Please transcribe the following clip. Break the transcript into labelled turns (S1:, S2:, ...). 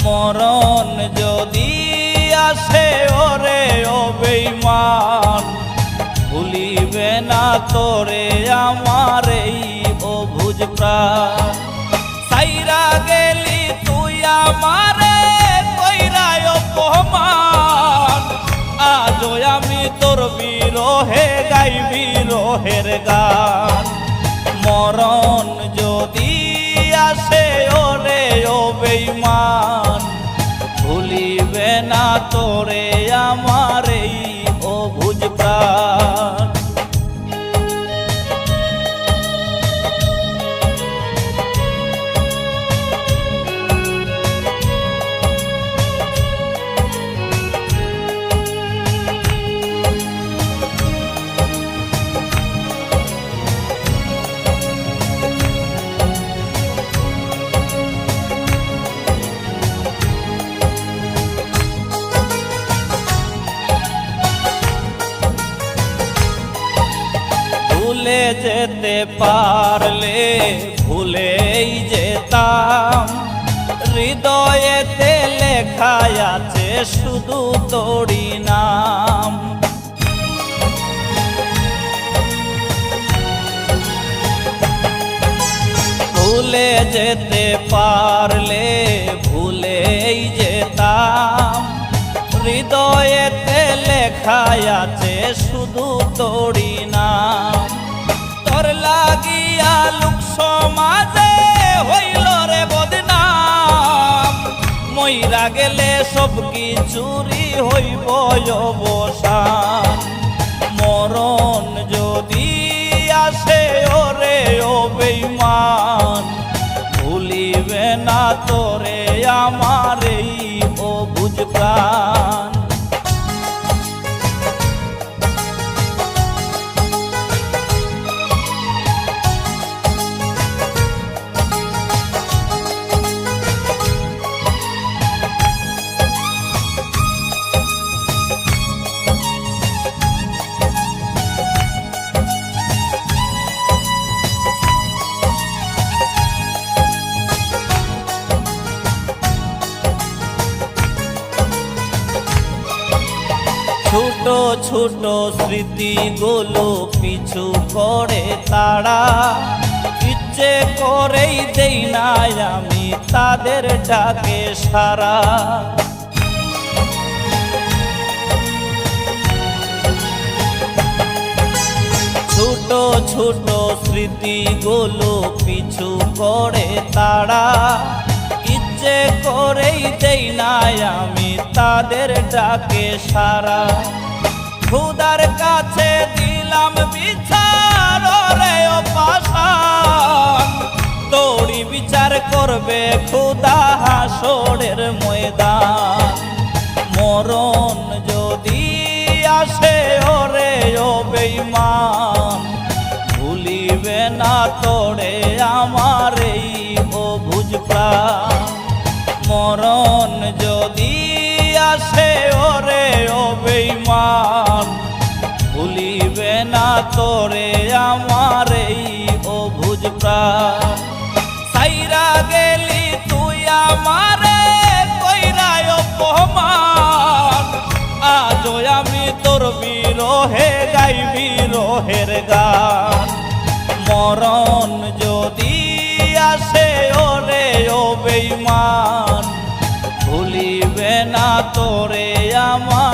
S1: মরণ যদি আসে ওরে ও বেঈমান, ভুলিবে না তোরে আমার এই অবুঝ প্রাণ। সাইরা গেলি তুই আমারে কইরায় অপমান, আজও আমি তোর বিরহে গাই বিরহের গান। মরণ যদি আসে ওরে ও বেঈমান, ভুলিবে না তোরে আমার এই অবুঝ প্রাণ। ভুলে যেতে পারলে ভুলেই যেতাম, হৃদয়েতে লেখা আছে শুধু তোরই নাম। ভুলে যেতে পারলে ভুলেই যেতাম, হৃদয়েতে লেখা আছে শুধু তোরই নাম। তোর লাগিয়া লোক সমাজে হইল রে বদনাম, মইরা গেলে সব কিছুরই হইব অবসান। মরণ যদি আসে ওরে ও বেঈমান, ভুলিবে না তোরে আমার এই অবুঝ প্রাণ। ছোট ছোট স্মৃতিগুলো পিছু করে তারা, ইচ্ছে করেই দেই না আমি তাদের ডাকে সারা। ছোট ছোট স্মৃতিগুলো পিছু করে তারা, ইচ্ছে করেই দেই না আমি তাদের ডাকে সারা। খোদার কাছে দিলাম বিচার রে ও পাষাণ, তোরই বিচার করবে খোদা হাসরের ময়দান। মরণ যদি আসে ওরে ও বেঈমান, ভুলিবে না তোরে আমার এই অবুঝ প্রাণ। মরণ যদি আসে ওরে ও বেঈমান, ভুলিবে না তোরে আমার এই অবুঝ প্রাণ। সাইরা গেলি তুই আমারে কইরায় অপমান, আজও আমি তোর বিরহে গাই বিরহের গান। মরণ যদি আসে ওরে ও বেঈমান, ভুলিবে না তোরে আমার